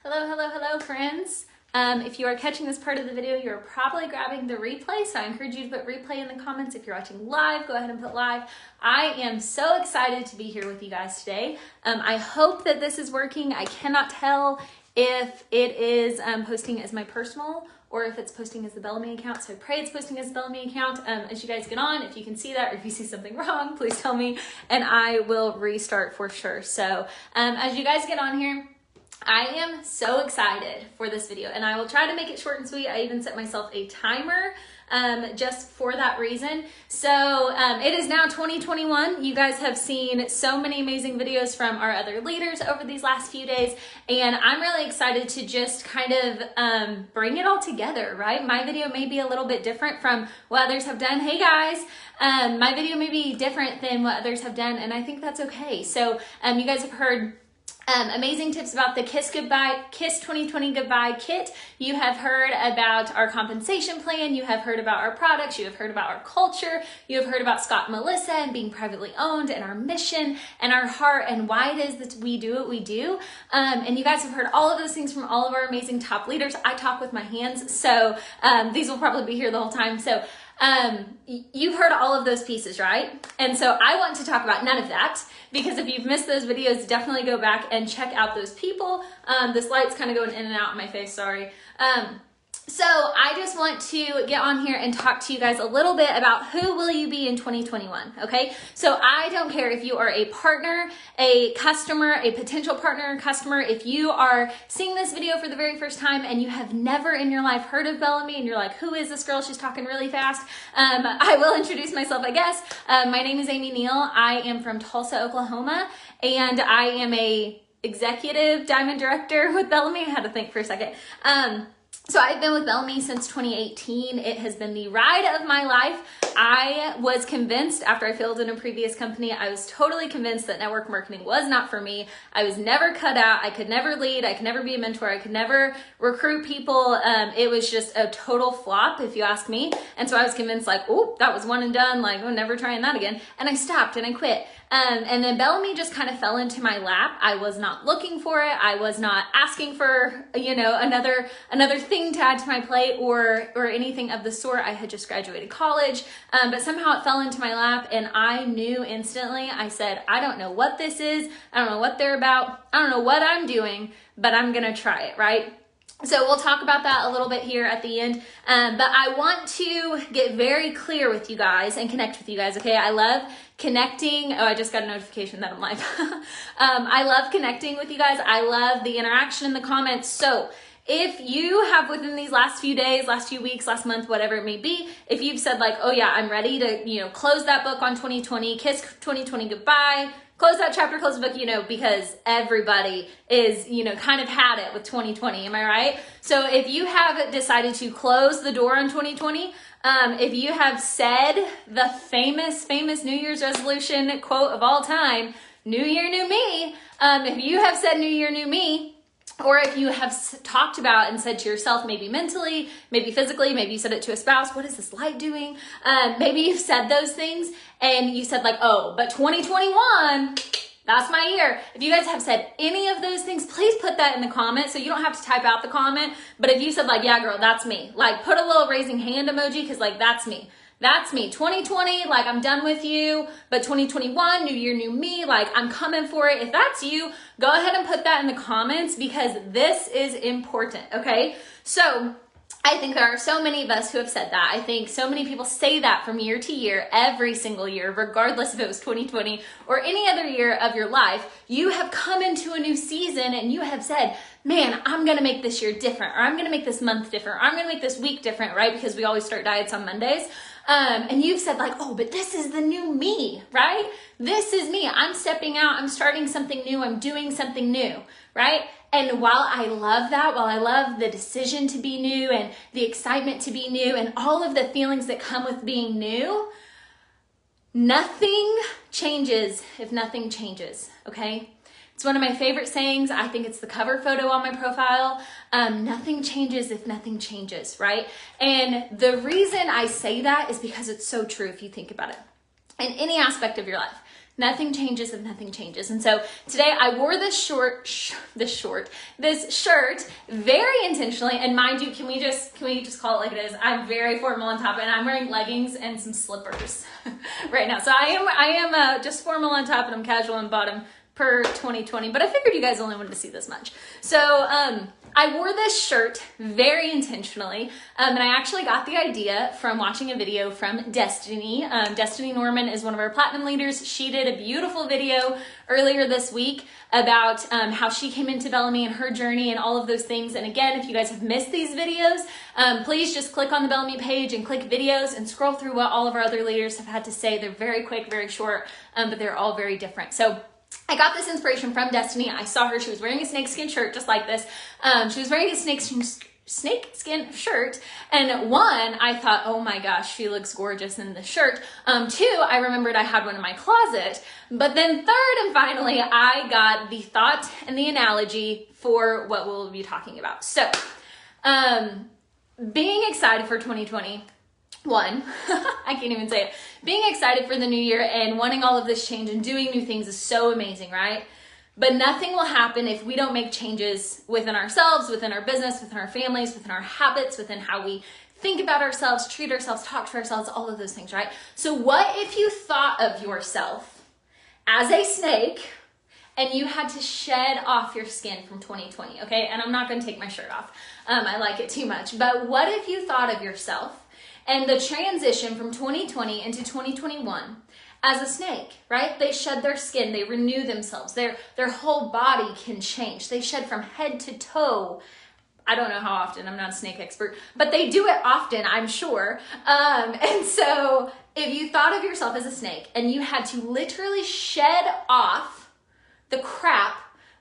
Hello, hello, hello, friends. If you are catching this part of the video, you're probably grabbing the replay, so I encourage you to put replay in the comments. If you're watching live, go ahead and put live. I am so excited to be here with you guys today. I hope that this is working. I cannot tell if it is posting as my personal or if it's posting as the Bellamy account, so I pray it's posting as the Bellamy account. As you guys get on, if you can see that or if you see something wrong, please tell me and I will restart for sure. So as you guys get on here, I am so excited for this video and I will try to make it short and sweet. I even set myself a timer just for that reason. So it is now 2021. You guys have seen so many amazing videos from our other leaders over these last few days, and I'm really excited to just kind of bring it all together, right? My video may be a little bit different from what others have done. Hey guys, my video may be different than what others have done, and I think that's okay. So you guys have heard amazing tips about the KISS 2020 Goodbye Kit. You have heard about our compensation plan. You have heard about our products. You have heard about our culture. You have heard about Scott and Melissa and being privately owned and our mission and our heart and why it is that we do what we do. And you guys have heard all of those things from all of our amazing top leaders. I talk with my hands, so these will probably be here the whole time. So you've heard all of those pieces, right? And so I want to talk about none of that, because if you've missed those videos, definitely go back and check out those people. This light's kind of going in and out of my face, sorry. So I just want to get on here and talk to you guys a little bit about who will you be in 2021, okay? So I don't care if you are a partner, a customer, a potential partner or customer. If you are seeing this video for the very first time and you have never in your life heard of Bellamy and you're like, who is this girl? She's talking really fast. I will introduce myself, I guess. My name is Amy Neal. I am from Tulsa, Oklahoma, and I am a executive diamond director with Bellamy. I had to think for a second. So I've been with Bellamy since 2018. It has been the ride of my life. I was convinced after I failed in a previous company, I was totally convinced that network marketing was not for me. I was never cut out. I could never lead. I could never be a mentor. I could never recruit people. It was just a total flop, if you ask me. And so I was convinced like, oh, that was one and done. Like, oh, never trying that again. And I stopped and I quit. And then Bellamy just kind of fell into my lap. I was not looking for it. I was not asking for, you know, another thing to add to my plate or anything of the sort. I had just graduated college, but somehow it fell into my lap and I knew instantly. I said, I don't know what this is. I don't know what they're about. I don't know what I'm doing, but I'm going to try it, right? So we'll talk about that a little bit here at the end, but I want to get very clear with you guys and connect with you guys, okay? I love connecting. Oh, I just got a notification that I'm live. I love connecting with you guys. I love the interaction in the comments. So if you have within these last few days, last few weeks, last month, whatever it may be, if you've said like, oh yeah, I'm ready to, you know, close that book on 2020, KISS 2020 goodbye, close that chapter, close the book, you know, because everybody is, you know, kind of had it with 2020. Am I right? So if you have decided to close the door on 2020, if you have said the famous New Year's resolution quote of all time, New Year, New Me, if you have said New Year, New Me, or if you have talked about and said to yourself, maybe mentally, maybe physically, maybe you said it to a spouse, what is this light doing? Maybe you've said those things and you said like, oh, but 2021, that's my year. If you guys have said any of those things, please put that in the comments so you don't have to type out the comment. But if you said like, yeah, girl, that's me, like put a little raising hand emoji because like that's me. That's me. 2020, like I'm done with you, but 2021, new year, new me, like I'm coming for it. If that's you, go ahead and put that in the comments because this is important, okay? So I think there are so many of us who have said that. I think so many people say that from year to year, every single year, regardless if it was 2020 or any other year of your life. You have come into a new season and you have said, man, I'm going to make this year different, or I'm going to make this month different, or I'm going to make this week different, right? Because we always start diets on Mondays. And you've said like, oh, but this is the new me, right? This is me. I'm stepping out. I'm starting something new. I'm doing something new, right? And while I love that, while I love the decision to be new and the excitement to be new and all of the feelings that come with being new, nothing changes if nothing changes, okay? It's one of my favorite sayings. I think it's the cover photo on my profile. Nothing changes if nothing changes, right? And the reason I say that is because it's so true if you think about it. In any aspect of your life, Nothing changes if nothing changes. And so today I wore this shirt very intentionally. And mind you, can we just call it like it is? I'm very formal on top, and I'm wearing leggings and some slippers right now. So I am just formal on top, and I'm casual on bottom per 2020. But I figured you guys only wanted to see this much. So I wore this shirt very intentionally, and I actually got the idea from watching a video from Destiny. Destiny Norman is one of our platinum leaders. She did a beautiful video earlier this week about how she came into Bellamy and her journey and all of those things. And again, if you guys have missed these videos, please just click on the Bellamy page and click videos and scroll through what all of our other leaders have had to say. They're very quick, very short, but they're all very different. So I got this inspiration from Destiny. I saw her. She was wearing a snakeskin shirt just like this. She was wearing a snakeskin shirt. And one, I thought, oh my gosh, she looks gorgeous in the shirt. Two, I remembered I had one in my closet. But then third and finally, I got the thought and the analogy for what we'll be talking about. So being excited for 2020. I can't even say it. Being excited for the new year and wanting all of this change and doing new things is so amazing, right? But nothing will happen if we don't make changes within ourselves, within our business, within our families, within our habits, within how we think about ourselves, treat ourselves, talk to ourselves, all of those things, right? So what if you thought of yourself as a snake and you had to shed off your skin from 2020, okay? And I'm not going to take my shirt off. I like it too much. But what if you thought of yourself and the transition from 2020 into 2021 as a snake, right? They shed their skin, they renew themselves, their whole body can change. They shed from head to toe. I don't know how often, I'm not a snake expert, but they do it often, I'm sure. And so if you thought of yourself as a snake and you had to literally shed off the crap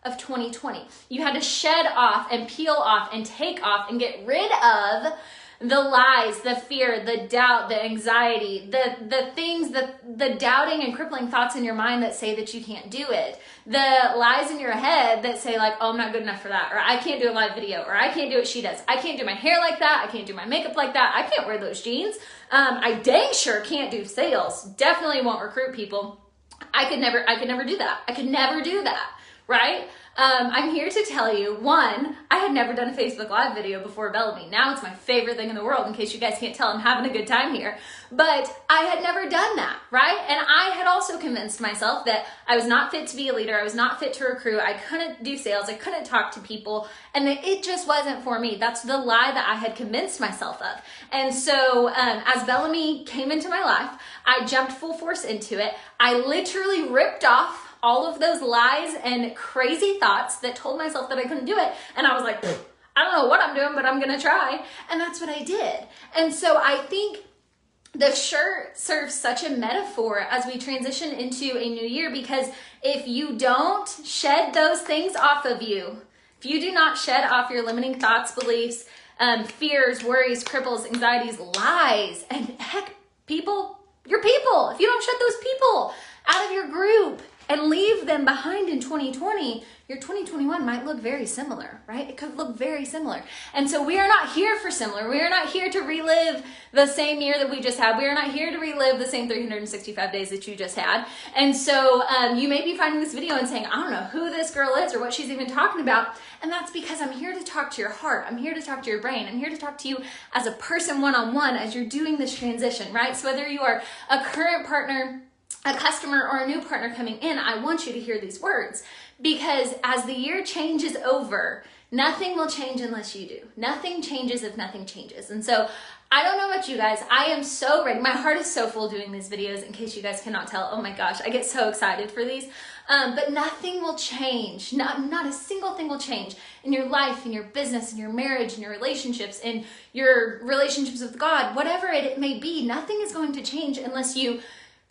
of 2020, you had to shed off and peel off and take off and get rid of the lies, the fear, the doubt, the anxiety, the things, the doubting and crippling thoughts in your mind that say that you can't do it. The lies in your head that say like, oh, I'm not good enough for that. Or I can't do a live video. Or I can't do what she does. I can't do my hair like that. I can't do my makeup like that. I can't wear those jeans. I dang sure can't do sales. Definitely won't recruit people. I could never do that. I could never do that. Right? I'm here to tell you, one, I had never done a Facebook Live video before Bellamy. Now it's my favorite thing in the world. In case you guys can't tell, I'm having a good time here. But I had never done that, right? And I had also convinced myself that I was not fit to be a leader. I was not fit to recruit. I couldn't do sales. I couldn't talk to people. And that it just wasn't for me. That's the lie that I had convinced myself of. And so as Bellamy came into my life, I jumped full force into it. I literally ripped off all of those lies and crazy thoughts that told myself that I couldn't do it. And I was like, I don't know what I'm doing, but I'm going to try. And that's what I did. And so I think the shirt serves such a metaphor as we transition into a new year, because if you don't shed those things off of you, if you do not shed off your limiting thoughts, beliefs, fears, worries, cripples, anxieties, lies, and heck, your people, if you don't shed those people out of your group and leave them behind in 2020, your 2021 might look very similar, right? It could look very similar. And so we are not here for similar. We are not here to relive the same year that we just had. We are not here to relive the same 365 days that you just had. And so you may be finding this video and saying, I don't know who this girl is or what she's even talking about. And that's because I'm here to talk to your heart. I'm here to talk to your brain. I'm here to talk to you as a person one-on-one as you're doing this transition, right? So whether you are a current partner, a customer, or a new partner coming in, I want you to hear these words, because as the year changes over, nothing will change unless you do. Nothing changes if nothing changes. And so I don't know about you guys, I am so ready. My heart is so full doing these videos, in case you guys cannot tell. Oh my gosh, I get so excited for these. But nothing will change. Not a single thing will change in your life, in your business, in your marriage, in your relationships, in your relationships with God, whatever it may be. Nothing is going to change unless you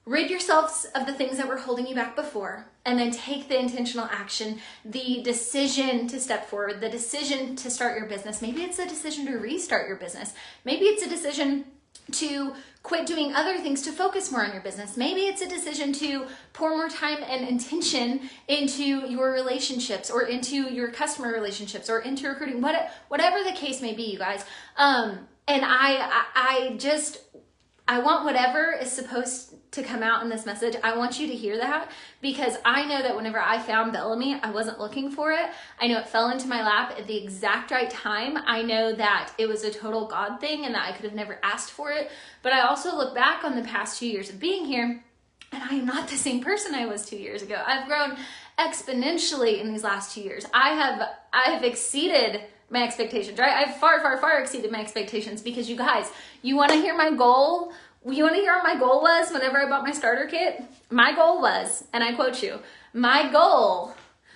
rid yourselves of the things that were holding you back before, and then take the intentional action, the decision to step forward, the decision to start your business. Maybe it's a decision to restart your business. Maybe it's a decision to quit doing other things to focus more on your business. Maybe it's a decision to pour more time and intention into your relationships, or into your customer relationships, or into recruiting, whatever the case may be, you guys. And I want whatever is supposed to come out in this message, I want you to hear that, because I know that whenever I found Bellamy, I wasn't looking for it. I know it fell into my lap at the exact right time. I know that it was a total God thing and that I could have never asked for it. But I also look back on the past 2 years of being here, and I am not the same person I was 2 years ago. I've grown exponentially in these last 2 years. I have exceeded my expectations, right? I've far, far, far exceeded my expectations, because you guys, you want to hear my goal? You want to hear what my goal was whenever I bought my starter kit? My goal was, and I quote you, my goal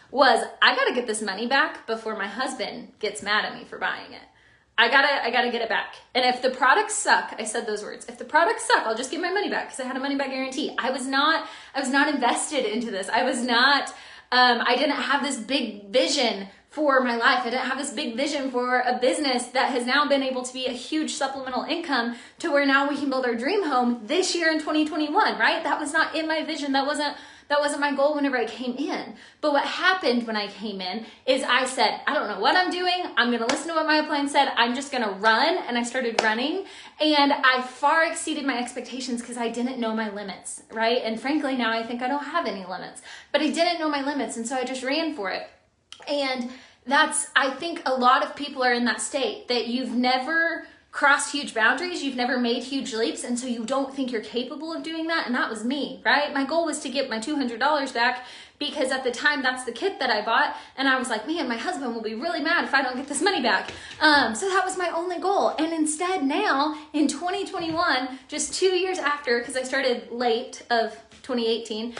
was, I got to get this money back before my husband gets mad at me for buying it. I gotta get it back. And if the products suck, I said those words, if the products suck, I'll just get my money back, because I had a money back guarantee. I was not invested into this. I was not, I didn't have this big vision for my life. I didn't have this big vision for a business that has now been able to be a huge supplemental income to where now we can build our dream home this year in 2021, right? That was not in my vision. That wasn't my goal whenever I came in. But what happened when I came in is I said, I don't know what I'm doing. I'm going to listen to what my upline said. I'm just going to run. And I started running, and I far exceeded my expectations because I didn't know my limits, right? And frankly, now I think I don't have any limits, but I didn't know my limits. And so I just ran for it. And I think a lot of people are in that state, that you've never crossed huge boundaries, you've never made huge leaps, and so you don't think you're capable of doing that. And that was me, right? My goal was to get my $200 back, because at the time that's the kit that I bought, and I was like, man, my husband will be really mad if I don't get this money back. So that was my only goal. And instead now in 2021, just 2 years after, because I started late of 2018.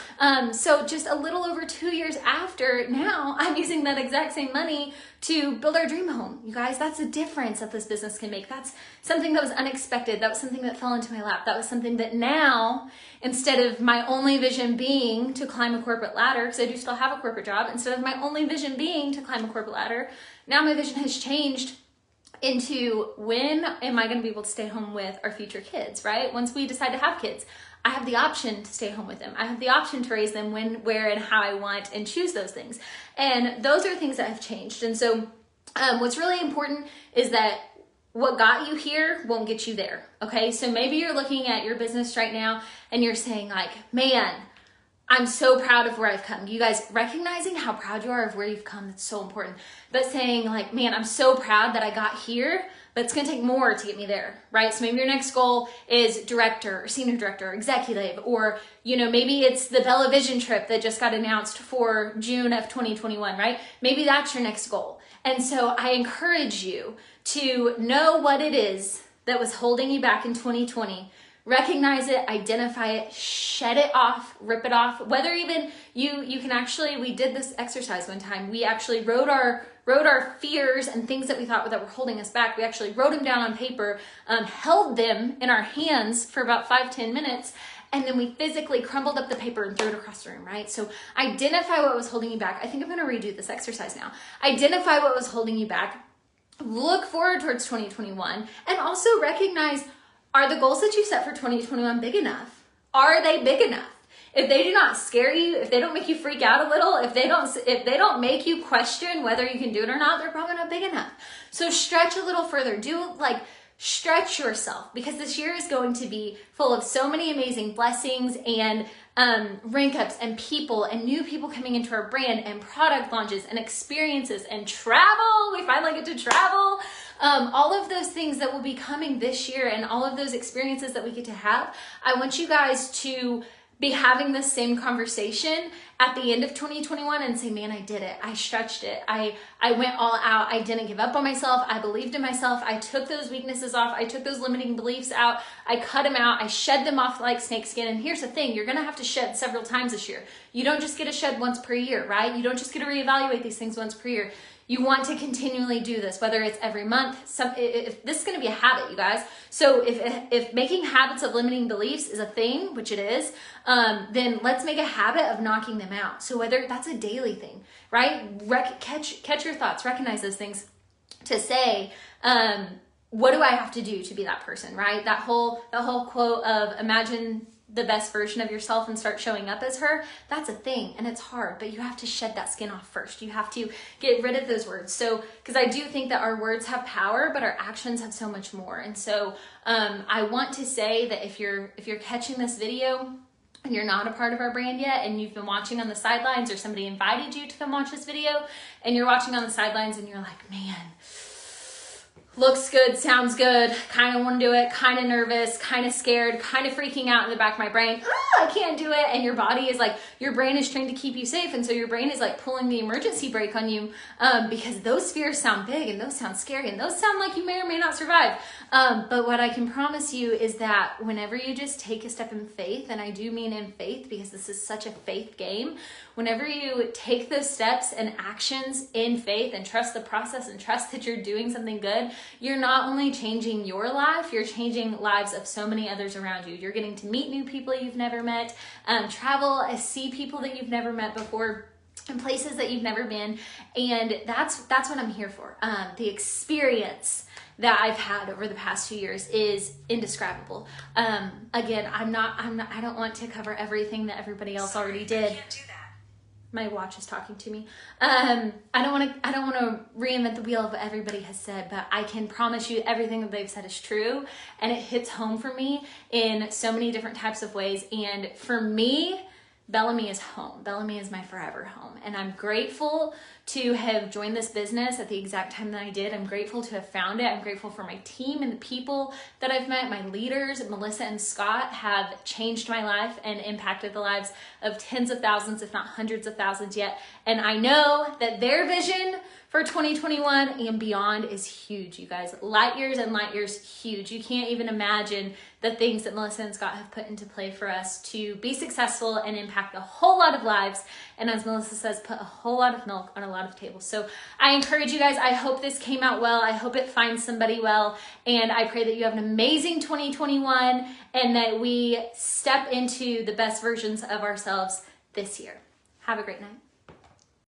So just a little over 2 years after, now I'm using that exact same money to build our dream home. You guys, that's a difference that this business can make. That's something that was unexpected. That was something that fell into my lap. That was something that now, instead of my only vision being to climb a corporate ladder, because I do still have a corporate job, instead of my only vision being to climb a corporate ladder, now my vision has changed into, when am I going to be able to stay home with our future kids, right? Once we decide to have kids, I have the option to stay home with them. I have the option to raise them when, where, and how I want, and choose those things. And those are things that have changed. And so what's really important is that what got you here won't get you there, okay? So maybe you're looking at your business right now and you're saying like, man, I'm so proud of where I've come. You guys, recognizing how proud you are of where you've come, that's so important. But saying like, man, I'm so proud that I got here, but it's gonna take more to get me there, right? So maybe your next goal is director or senior director, or executive, or maybe it's the Bella Vision trip that just got announced for June of 2021, right? Maybe that's your next goal. And so I encourage you to know what it is that was holding you back in 2020. Recognize it, identify it, shed it off, rip it off. Whether even you can actually, we did this exercise one time. We actually wrote our fears and things that we thought that were holding us back. We actually wrote them down on paper, held them in our hands for about 5-10 minutes, and then we physically crumbled up the paper and threw it across the room, right? So identify what was holding you back. I think I'm gonna redo this exercise now. Identify what was holding you back, look forward towards 2021, and also recognize, are the goals that you set for 2021 big enough? Are they big enough? If they do not scare you, if they don't make you freak out a little, if they don't make you question whether you can do it or not, they're probably not big enough. So stretch a little further. Stretch yourself, because this year is going to be full of so many amazing blessings and rank ups and people and new people coming into our brand and product launches and experiences and travel. We finally get to travel. All of those things that will be coming this year and all of those experiences that we get to have. I want you guys to be having this same conversation at the end of 2021 and say, man, I did it. I stretched it. I went all out. I didn't give up on myself. I believed in myself. I took those weaknesses off. I took those limiting beliefs out. I cut them out. I shed them off like snakeskin. And here's the thing, you're going to have to shed several times this year. You don't just get to shed once per year, right? You don't just get to reevaluate these things once per year. You want to continually do this, whether it's every month. If this is going to be a habit, you guys. So if making habits of limiting beliefs is a thing, which it is, then let's make a habit of knocking them out. So whether that's a daily thing, right? Catch your thoughts, recognize those things to say, what do I have to do to be that person, right? That whole quote of imagine the best version of yourself and start showing up as her, that's a thing and it's hard, but you have to shed that skin off first. You have to get rid of those words. So, because I do think that our words have power, but our actions have so much more. And so I want to say that if you're catching this video and you're not a part of our brand yet and you've been watching on the sidelines, or somebody invited you to come watch this video and you're watching on the sidelines and you're like, man, looks good, sounds good, kind of want to do it, kind of nervous, kind of scared, kind of freaking out in the back of my brain, I can't do it. And your body is like, your brain is trained to keep you safe. And so your brain is like pulling the emergency brake on you because those fears sound big and those sound scary and those sound like you may or may not survive. But what I can promise you is that whenever you just take a step in faith, and I do mean in faith because this is such a faith game, whenever you take those steps and actions in faith and trust the process and trust that you're doing something good, you're not only changing your life, you're changing lives of so many others around you. You're getting to meet new people you've never met, travel, see people that you've never met before, in places that you've never been. And that's what I'm here for. The experience that I've had over the past 2 years is indescribable. Again, I don't want to cover everything that everybody else already did. I can't do that. My watch is talking to me. I don't want to reinvent the wheel of what everybody has said, but I can promise you everything that they've said is true, and it hits home for me in so many different types of ways. And for me, Bellame is home. Bellame is my forever home. And I'm grateful to have joined this business at the exact time that I did. I'm grateful to have found it. I'm grateful for my team and the people that I've met. My leaders, Melissa and Scott, have changed my life and impacted the lives of tens of thousands, if not hundreds of thousands yet. And I know that their vision for 2021 and beyond is huge, you guys. Light years and light years huge. You can't even imagine the things that Melissa and Scott have put into play for us to be successful and impact a whole lot of lives. And as Melissa says, put a whole lot of milk on a lot of tables. So I encourage you guys, I hope this came out well. I hope it finds somebody well. And I pray that you have an amazing 2021 and that we step into the best versions of ourselves this year. Have a great night.